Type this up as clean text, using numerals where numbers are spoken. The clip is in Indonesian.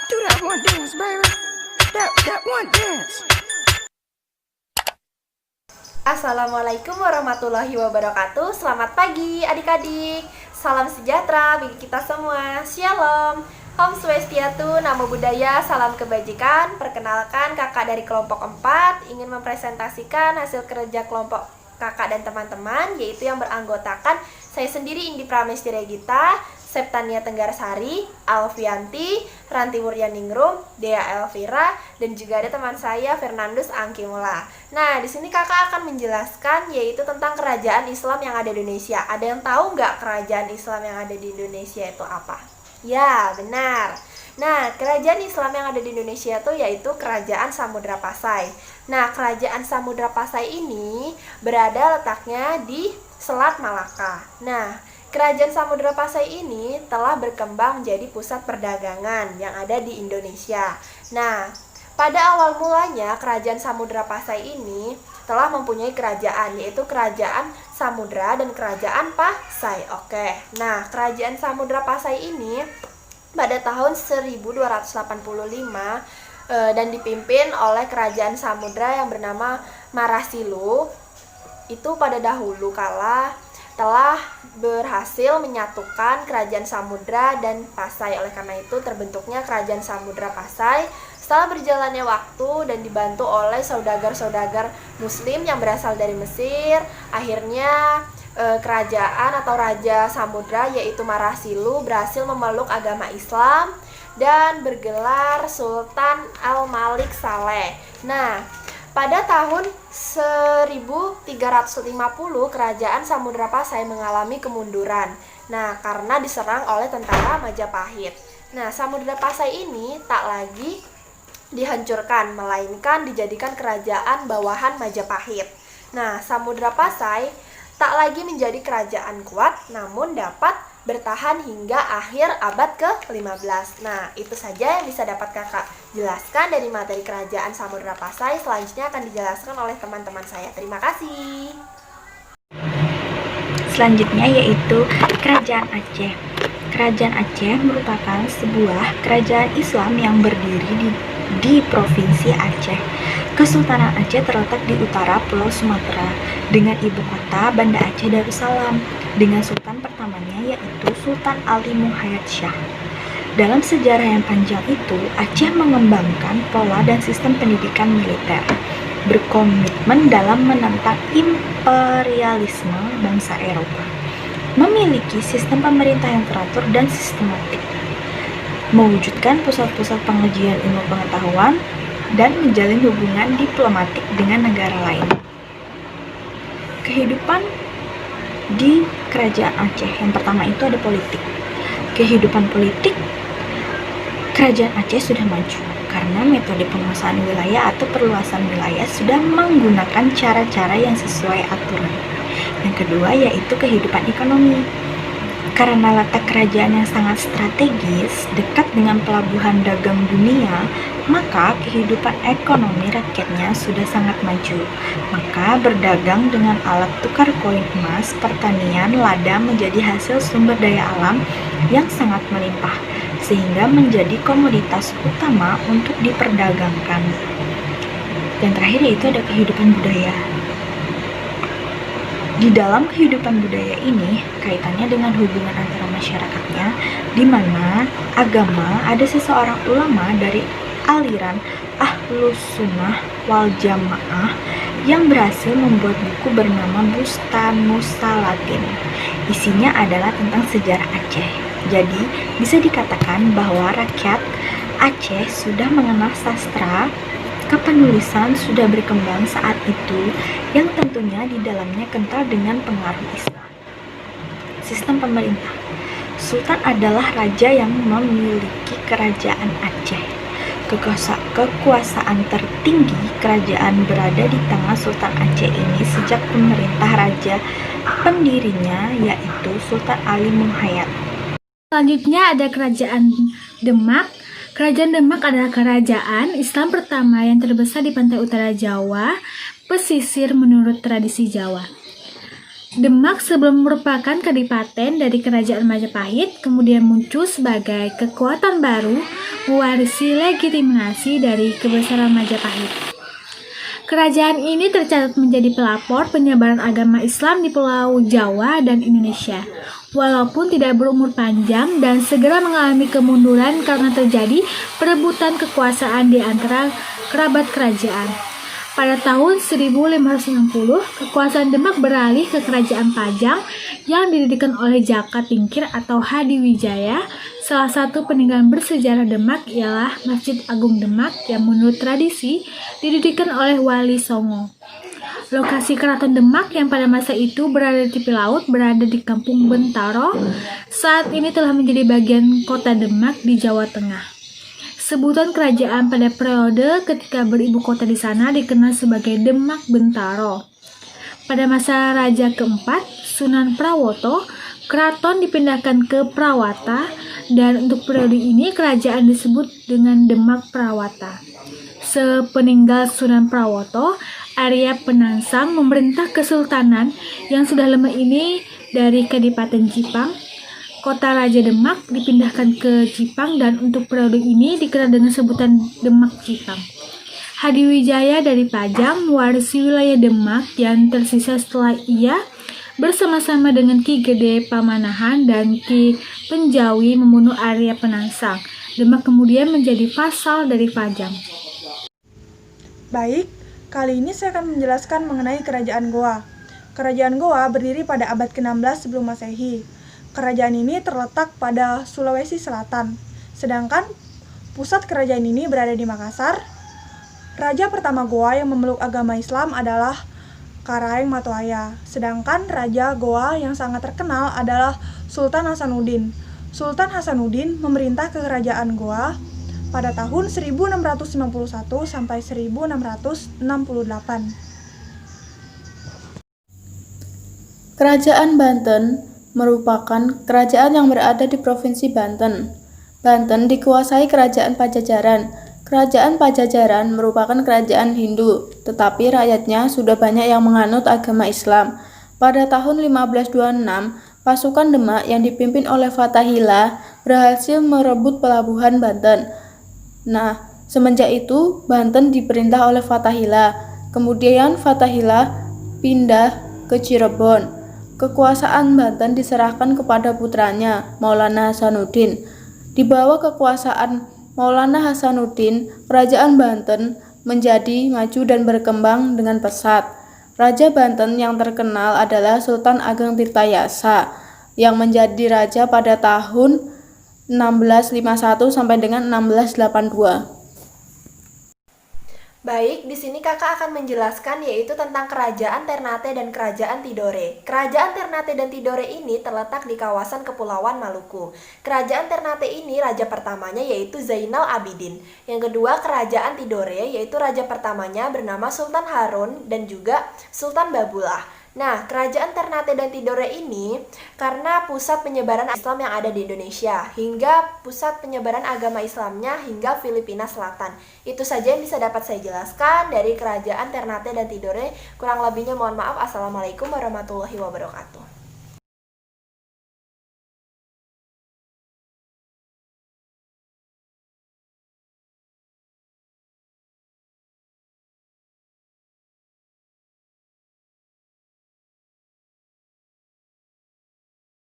Do that one dance, baby. That one dance. Assalamualaikum warahmatullahi wabarakatuh. Selamat pagi adik-adik. Salam sejahtera bagi kita semua. Shalom. Om Swastiastu, Namo Buddhaya, salam kebajikan. Perkenalkan, kakak dari kelompok 4 ingin mempresentasikan hasil kerja kelompok kakak dan teman-teman, yaitu yang beranggotakan saya sendiri, Indi Pramesti Regita, Septania Tenggarsari, Alfianti, Ranti Wuryaningrum, Dea Elvira, dan juga ada teman saya Fernandus Angkimula. Nah, di sini kakak akan menjelaskan yaitu tentang kerajaan Islam yang ada di Indonesia. Ada yang tahu nggak kerajaan Islam yang ada di Indonesia itu apa? Ya, benar. Nah, kerajaan Islam yang ada di Indonesia itu yaitu Kerajaan Samudra Pasai. Nah, Kerajaan Samudra Pasai ini berada letaknya di Selat Malaka. Nah, Kerajaan Samudra Pasai ini telah berkembang menjadi pusat perdagangan yang ada di Indonesia. Nah, pada awal mulanya Kerajaan Samudra Pasai ini telah mempunyai kerajaan, yaitu Kerajaan Samudra dan Kerajaan Pasai. Oke. Nah, Kerajaan Samudra Pasai ini pada tahun 1285 dan dipimpin oleh Kerajaan Samudra yang bernama Marasilu. Itu pada dahulu kala telah berhasil menyatukan Kerajaan Samudra dan Pasai. Oleh karena itu terbentuknya Kerajaan Samudra Pasai. Setelah berjalannya waktu dan dibantu oleh saudagar-saudagar muslim yang berasal dari Mesir, akhirnya kerajaan atau Raja Samudra yaitu Marasilu berhasil memeluk agama Islam dan bergelar Sultan Al-Malik Saleh. Nah, pada tahun 1350 Kerajaan Samudra Pasai mengalami kemunduran. Nah, karena diserang oleh tentara Majapahit. Nah, Samudra Pasai ini tak lagi dihancurkan, melainkan dijadikan kerajaan bawahan Majapahit. Nah, Samudra Pasai tak lagi menjadi kerajaan kuat, namun dapat bertahan hingga akhir abad ke-15. Nah, itu saja yang bisa dapat kakak jelaskan dari materi Kerajaan Samudra Pasai. Selanjutnya akan dijelaskan oleh teman-teman saya. Terima kasih. Selanjutnya yaitu Kerajaan Aceh. Kerajaan Aceh merupakan sebuah kerajaan Islam yang berdiri di Provinsi Aceh. Kesultanan Aceh terletak di utara Pulau Sumatera dengan ibu kota Banda Aceh Darussalam dengan sultan pertamanya yaitu Sultan Ali Muhayyad Shah. Dalam sejarah yang panjang itu, Aceh mengembangkan pola dan sistem pendidikan militer, berkomitmen dalam menentang imperialisme bangsa Eropa, memiliki sistem pemerintah yang teratur dan sistematik, mewujudkan pusat-pusat pengajian ilmu pengetahuan, dan menjalin hubungan diplomatik dengan negara lain. Kehidupan di Kerajaan Aceh, yang pertama itu ada politik. Kehidupan politik Kerajaan Aceh sudah maju karena metode penguasaan wilayah atau perluasan wilayah sudah menggunakan cara-cara yang sesuai aturan. Yang kedua yaitu kehidupan ekonomi. Karena letak kerajaan yang sangat strategis dekat dengan pelabuhan dagang dunia, maka kehidupan ekonomi rakyatnya sudah sangat maju. Maka berdagang dengan alat tukar koin emas, pertanian, lada menjadi hasil sumber daya alam yang sangat melimpah, sehingga menjadi komoditas utama untuk diperdagangkan. Dan terakhir yaitu ada kehidupan budaya. Di dalam kehidupan budaya ini, kaitannya dengan hubungan antara masyarakatnya, di mana agama ada seseorang ulama dari aliran Ahlus Sunnah wal Jamaah yang berhasil membuat buku bernama Bustan Musalatin. Isinya adalah tentang sejarah Aceh. Jadi, bisa dikatakan bahwa rakyat Aceh sudah mengenal sastra kepenulisan sudah berkembang saat itu, yang tentunya di dalamnya kental dengan pengaruh Islam. Sistem pemerintah. Sultan adalah raja yang memiliki kerajaan Aceh. Kekuasaan tertinggi kerajaan berada di tangan Sultan Aceh ini sejak pemerintah raja pendirinya yaitu Sultan Ali Muhayyad. Selanjutnya ada Kerajaan Demak. Kerajaan Demak adalah kerajaan Islam pertama yang terbesar di pantai utara Jawa, pesisir menurut tradisi Jawa. Demak sebelum merupakan kadipaten dari Kerajaan Majapahit, kemudian muncul sebagai kekuatan baru mewarisi legitimasi dari kebesaran Majapahit. Kerajaan ini tercatat menjadi pelopor penyebaran agama Islam di Pulau Jawa dan Indonesia. Walaupun tidak berumur panjang dan segera mengalami kemunduran karena terjadi perebutan kekuasaan di antara kerabat kerajaan. Pada tahun 1560, kekuasaan Demak beralih ke Kerajaan Pajang yang didirikan oleh Jaka Tingkir atau Hadiwijaya. Salah satu peninggalan bersejarah Demak ialah Masjid Agung Demak yang menurut tradisi didirikan oleh Wali Songo. Lokasi Keraton Demak yang pada masa itu berada di tepi laut berada di Kampung Bentaro. Saat ini telah menjadi bagian kota Demak di Jawa Tengah. Sebutan kerajaan pada periode ketika beribu kota di sana dikenal sebagai Demak Bentaro. Pada masa Raja keempat, Sunan Prawoto, keraton dipindahkan ke Prawata dan untuk periode ini kerajaan disebut dengan Demak Prawata. Sepeninggal Sunan Prawoto, Arya Penangsang memerintah kesultanan yang sudah lama ini dari Kadipaten Jipang. Kota Raja Demak dipindahkan ke Jipang dan untuk periode ini dikenal dengan sebutan Demak Jipang. Hadiwijaya dari Pajang mewarisi wilayah Demak yang tersisa setelah ia bersama-sama dengan Ki Gede Pamanahan dan Ki Penjawi membunuh Arya Penangsang. Demak kemudian menjadi vasal dari Pajang. Baik, kali ini saya akan menjelaskan mengenai Kerajaan Goa. Kerajaan Goa berdiri pada abad ke-16 sebelum Masehi. Kerajaan ini terletak pada Sulawesi Selatan, sedangkan pusat kerajaan ini berada di Makassar. Raja pertama Goa yang memeluk agama Islam adalah Karaeng Matoaya, sedangkan Raja Goa yang sangat terkenal adalah Sultan Hasanuddin. Sultan Hasanuddin memerintah kerajaan Goa pada tahun 1651 sampai 1668. Kerajaan Banten merupakan kerajaan yang berada di Provinsi Banten. Banten dikuasai Kerajaan Pajajaran. Kerajaan Pajajaran merupakan kerajaan Hindu, tetapi rakyatnya sudah banyak yang menganut agama Islam. Pada tahun 1526, pasukan Demak yang dipimpin oleh Fathahillah berhasil merebut pelabuhan Banten. Nah, semenjak itu Banten diperintah oleh Fathahillah. Kemudian Fathahillah pindah ke Cirebon. Kekuasaan Banten diserahkan kepada putranya, Maulana Hasanuddin. Di bawah kekuasaan Maulana Hasanuddin, Kerajaan Banten menjadi maju dan berkembang dengan pesat. Raja Banten yang terkenal adalah Sultan Ageng Tirtayasa yang menjadi raja pada tahun 1651 sampai dengan 1682. Baik, di sini kakak akan menjelaskan yaitu tentang Kerajaan Ternate dan Kerajaan Tidore. Kerajaan Ternate dan Tidore ini terletak di kawasan Kepulauan Maluku. Kerajaan Ternate ini raja pertamanya yaitu Zainal Abidin. Yang kedua, Kerajaan Tidore yaitu raja pertamanya bernama Sultan Harun dan juga Sultan Babullah. Nah, Kerajaan Ternate dan Tidore ini karena pusat penyebaran Islam yang ada di Indonesia hingga pusat penyebaran agama Islamnya hingga Filipina Selatan. Itu saja yang bisa dapat saya jelaskan dari Kerajaan Ternate dan Tidore. Kurang lebihnya mohon maaf. Assalamualaikum warahmatullahi wabarakatuh.